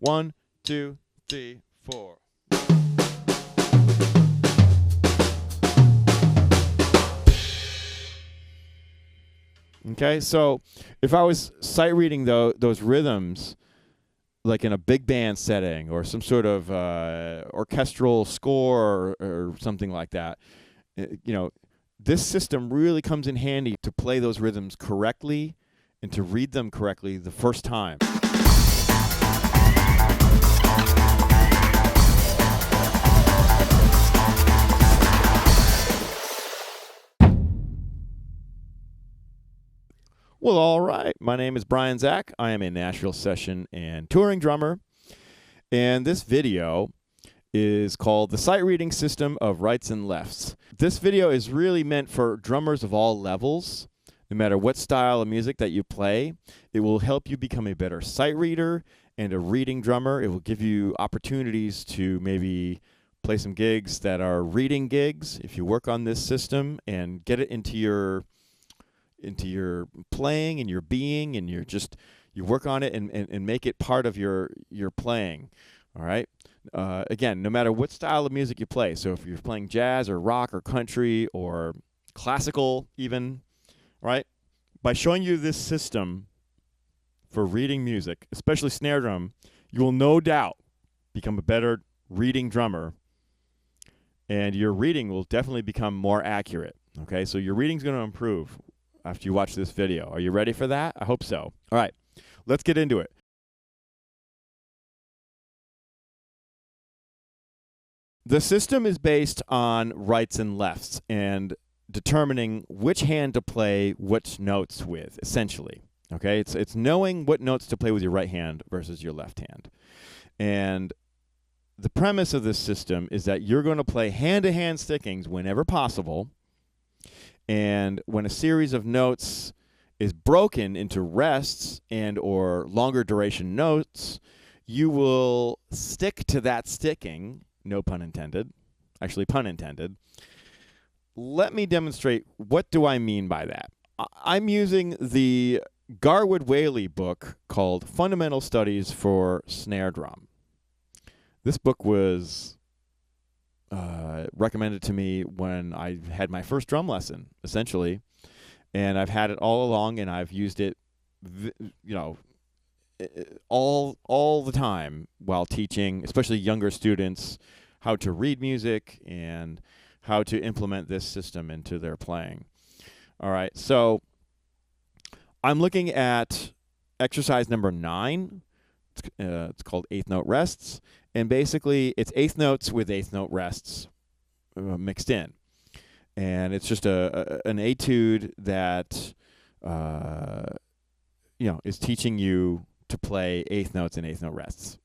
1, 2, 3, 4. Okay, so if I was sight reading those rhythms, like in a big band setting or some sort of orchestral score or something like that, this system really comes in handy to play those rhythms correctly and to read them correctly the first time. Well, all right. My name is Brian Zach. I am a Nashville session and touring drummer. And this video is called The Sight Reading System of Rights and Lefts. This video is really meant for drummers of all levels. No matter what style of music that you play, it will help you become a better sight reader and a reading drummer. It will give you opportunities to maybe play some gigs that are reading gigs if you work on this system and get it into your playing and your being, and you work on it and make it part of your playing. All right. Again, no matter what style of music you play, so if you're playing jazz or rock or country or classical even, right? By showing you this system for reading music, especially snare drum, you will no doubt become a better reading drummer, and your reading will definitely become more accurate. Okay, so your reading's going to improve after you watch this video. Are you ready for that? I hope so. All right, let's get into it. The system is based on rights and lefts and determining which hand to play which notes with, essentially. Okay, it's knowing what notes to play with your right hand versus your left hand. And the premise of this system is that you're going to play hand-to-hand stickings whenever possible. And when a series of notes is broken into rests and or longer duration notes, you will stick to that sticking, no pun intended, actually pun intended. Let me demonstrate what do I mean by that. I'm using the Garwood Whaley book called Fundamental Studies for Snare Drum. This book was recommended to me when I had my first drum lesson, essentially, and I've had it all along, and I've used it, all the time while teaching, especially younger students, how to read music and how to implement this system into their playing. All right, so I'm looking at exercise number 9. It's called eighth note rests, and basically it's eighth notes with eighth note rests mixed in, and it's just an etude that is teaching you to play eighth notes and eighth note rests.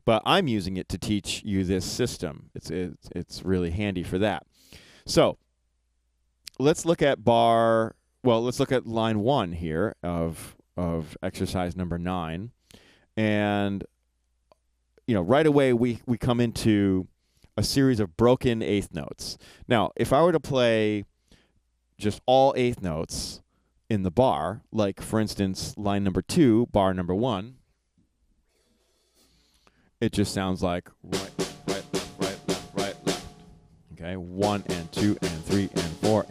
But I'm using it to teach you this system. It's really handy for that. So let's look at let's look at line 1 here of exercise number 9. And, right away we come into a series of broken eighth notes. Now, if I were to play just all eighth notes in the bar, like, for instance, line number 2, bar number 1, it just sounds like right, left. Okay, 1 and 2 and 3 and 4.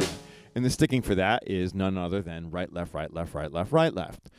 And the sticking for that is none other than right, left, right, left, right, left, right, left.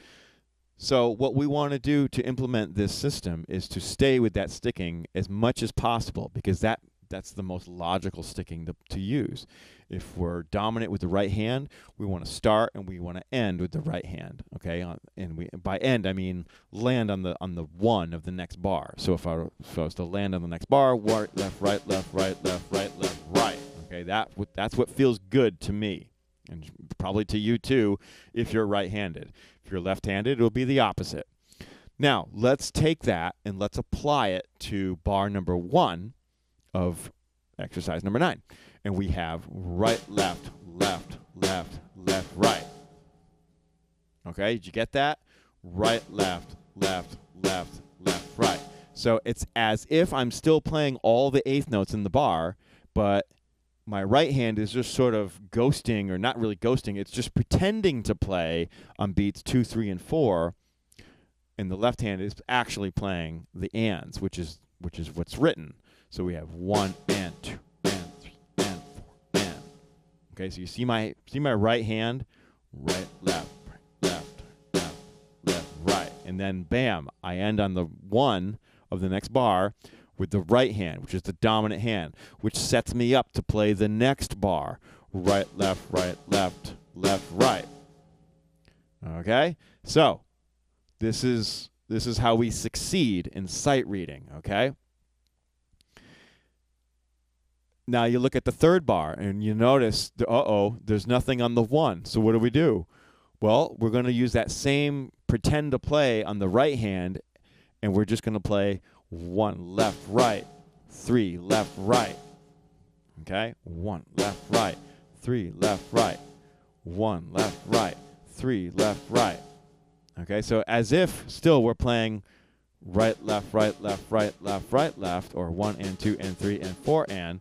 So what we want to do to implement this system is to stay with that sticking as much as possible, because that's the most logical sticking to use. If we're dominant with the right hand, we want to start and we want to end with the right hand. Okay, and by end I mean land on the 1 of the next bar. So if I was to land on the next bar, right, left, right, left, right, left, right, left, right. Okay, that's what feels good to me, and probably to you too if you're right-handed. If you're left-handed, it'll be the opposite. Now, let's take that and let's apply it to bar number 1 of exercise number 9. And we have right, left, left, left, left, right. Okay, did you get that? Right, left, left, left, left, right. So it's as if I'm still playing all the eighth notes in the bar, but my right hand is just sort of ghosting, or not really ghosting, it's just pretending to play on beats 2, 3, and 4 and the left hand is actually playing the ands, which is what's written. So we have 1 and 2 and 3 and 4 and. Okay, so you see my right hand, right, left, left, left, left, right, and then bam, I end on the 1 of the next bar with the right hand, which is the dominant hand, which sets me up to play the next bar, right, left, left, right. Okay, so this is how we succeed in sight reading. Okay. Now you look at the third bar and you notice, there's nothing on the 1. So what do? Well, we're going to use that same pretend to play on the right hand, and we're just going to play 1 left, right, 3 left, right. Okay? 1 left, right, 3 left, right, 1 left, right, 3 left, right. Okay? So as if still we're playing right, left, right, left, right, left, right, left, or 1 and 2 and 3 and 4 and.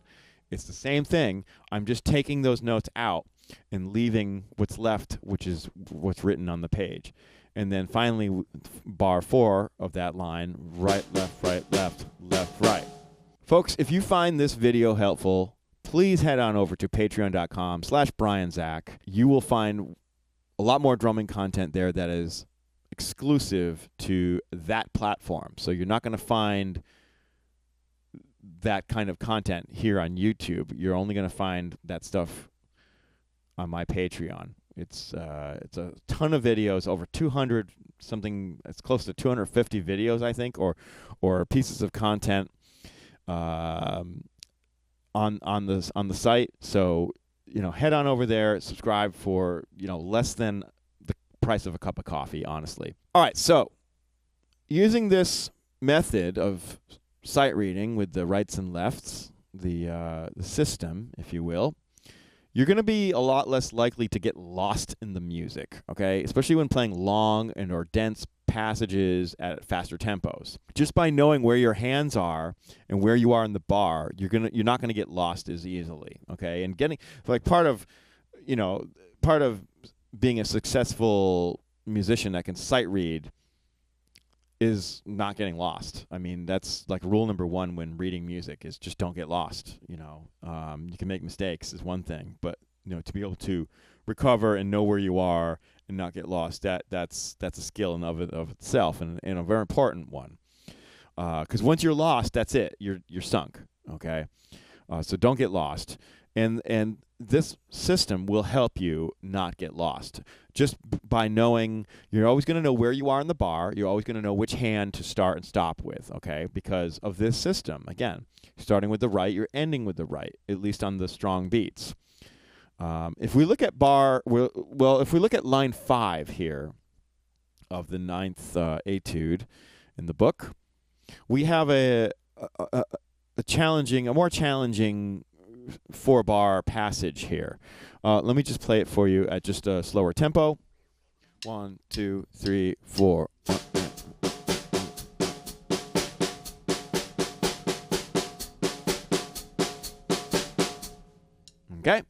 It's the same thing. I'm just taking those notes out and leaving what's left, which is what's written on the page. And then finally, bar 4 of that line, right, left, left, right. Folks, if you find this video helpful, please head on over to patreon.com/BrianZach. You will find a lot more drumming content there that is exclusive to that platform. So you're not going to find that kind of content here on YouTube. You're only going to find that stuff on my Patreon. It's a ton of videos, over 200 something. It's close to 250 videos, I think, or pieces of content on the site. So head on over there, subscribe for less than the price of a cup of coffee, honestly. All right, so using this method of sight reading with the rights and lefts, the system, if you will, you're going to be a lot less likely to get lost in the music, okay? Especially when playing long and or dense passages at faster tempos. Just by knowing where your hands are and where you are in the bar, you're not going to get lost as easily, okay? And getting part of being a successful musician that can sight read is not getting lost. I mean, that's like rule number 1 when reading music is just don't get lost. You can make mistakes is one thing, but to be able to recover and know where you are and not get lost, that's a skill in of itself, and a very important one. Because once you're lost, that's it. You're sunk. Okay, so don't get lost. And this system will help you not get lost. Just by knowing, you're always going to know where you are in the bar. You're always going to know which hand to start and stop with, okay? Because of this system. Again, starting with the right, you're ending with the right, at least on the strong beats. If we look at if we look at line 5 here of the 9th etude in the book, we have a more challenging 4-bar passage here. Let me just play it for you at just a slower tempo. 1, 2, 3, 4. Okay,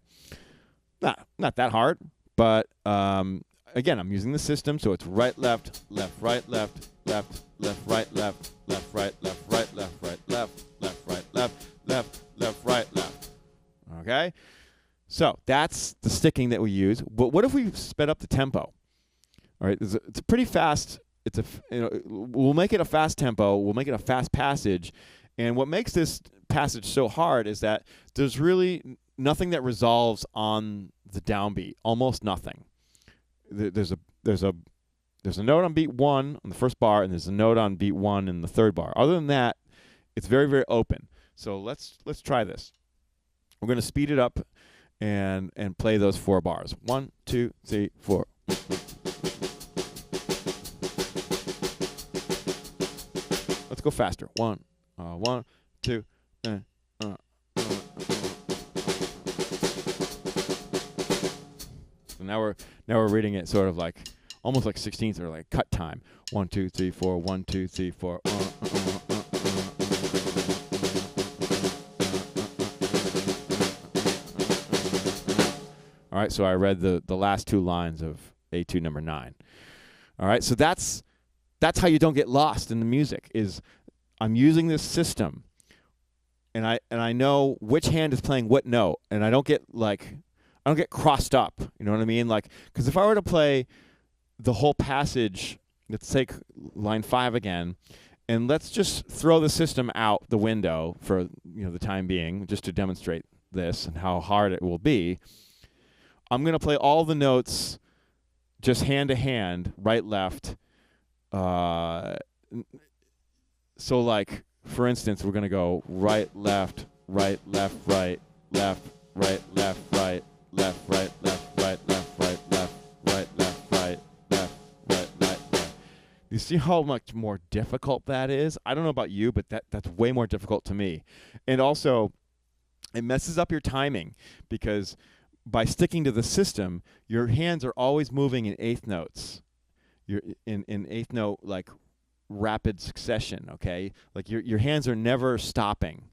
not that hard, but again, I'm using the system, so it's right, left, left, right, left, left, left, right, left, left, right, left, right, left, right, left, left, right, left, left, left, right, left. Okay, so that's the sticking that we use. But what if we sped up the tempo? All right, it's a pretty fast. We'll make it a fast tempo. We'll make it a fast passage. And what makes this passage so hard is that there's really nothing that resolves on the downbeat. Almost nothing. There's a note on beat 1 on the first bar, and there's a note on beat 1 in the third bar. Other than that, it's very, very open. So let's try this. We're going to speed it up and play those 4 bars. 1, 2, 3, 4. Let's go faster. 1, 2. So now we're reading it sort of like almost like 16ths or like cut time. 1, 2, 3, 4. 1, 2, 3, 4. All right, so I read the last 2 lines of etude number 9. All right, so that's that's how you don't get lost in the music. Is I'm using this system, and I know which hand is playing what note, and I don't get crossed up. You know what I mean? Like, because if I were to play the whole passage, let's take line 5 again, and let's just throw the system out the window for the time being, just to demonstrate this and how hard it will be. I'm going to play all the notes just hand to hand, right, left. So like, for instance, we're going to go right, left, right, left, right, left, right, left, right, left, right, left, right, left, right, left, right, left, right, left, right, left. You see how much more difficult that is? I don't know about you, but that's way more difficult to me. And also, it messes up your timing, because by sticking to the system, your hands are always moving in eighth notes. You're in eighth note, like rapid succession, okay? Like your hands are never stopping.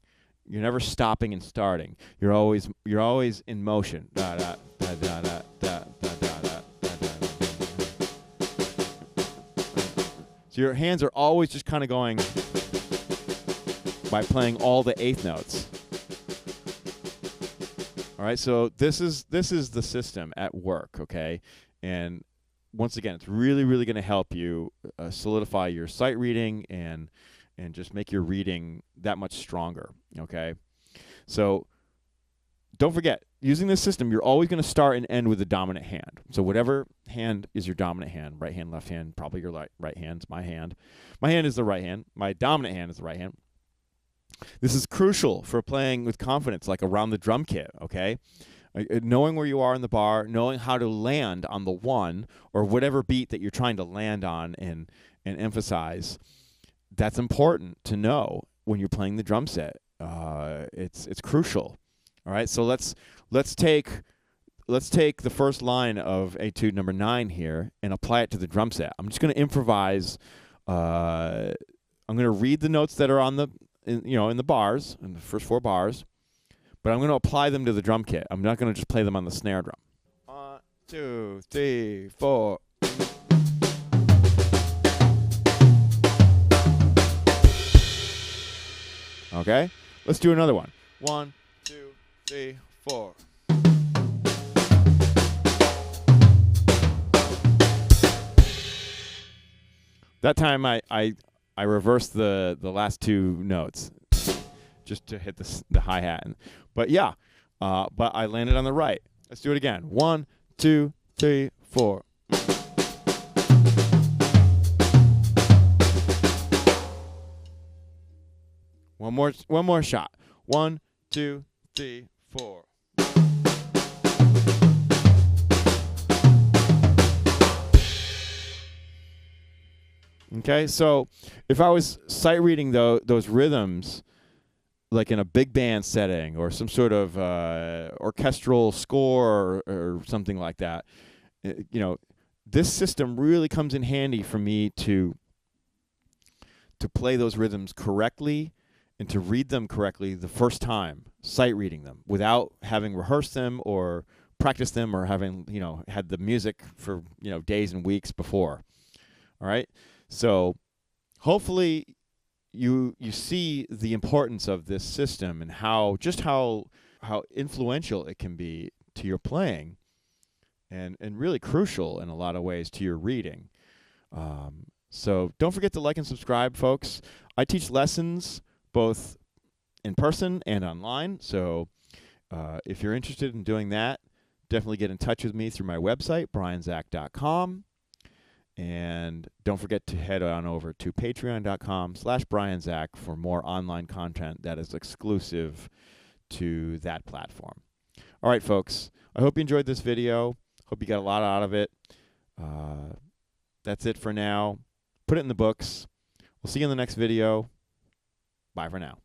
You're never stopping and starting. You're always in motion. Da da da da da da da da da da. So your hands are always just kind of going by playing all the eighth notes. All right, so this is the system at work, okay? And once again, it's really, really going to help you solidify your sight reading and just make your reading that much stronger, okay? So don't forget, using this system, you're always going to start and end with the dominant hand. So whatever hand is your dominant hand, right hand, left hand, probably your right hand. It's my hand. My hand is the right hand. My dominant hand is the right hand. This is crucial for playing with confidence, like around the drum kit, okay? Knowing where you are in the bar, knowing how to land on the one or whatever beat that you're trying to land on and emphasize, that's important to know when you're playing the drum set. It's crucial. All right, so let's take the first line of Etude number 9 here and apply it to the drum set. I'm just going to improvise. I'm going to read the notes that are on the in the bars, in the first 4 bars, but I'm going to apply them to the drum kit. I'm not going to just play them on the snare drum. 1, 2, 3, 4. Okay, let's do another one. 1, 2, 3, 4. That time I reversed the last 2 notes just to hit the hi-hat. But yeah, but I landed on the right. Let's do it again. 1, 2, 3, 4. One more shot. 1, 2, 3, 4. Okay, so if I was sight reading those rhythms, like in a big band setting or some sort of orchestral score or something like that, this system really comes in handy for me to play those rhythms correctly and to read them correctly the first time, sight reading them, without having rehearsed them or practiced them or having had the music for days and weeks before. All right. So hopefully you see the importance of this system and how influential it can be to your playing and really crucial in a lot of ways to your reading. So don't forget to like and subscribe, folks. I teach lessons both in person and online. So if you're interested in doing that, definitely get in touch with me through my website, brianzach.com. And don't forget to head on over to patreon.com/brianzach for more online content that is exclusive to that platform. All right, folks. I hope you enjoyed this video. Hope you got a lot out of it. That's it for now. Put it in the books. We'll see you in the next video. Bye for now.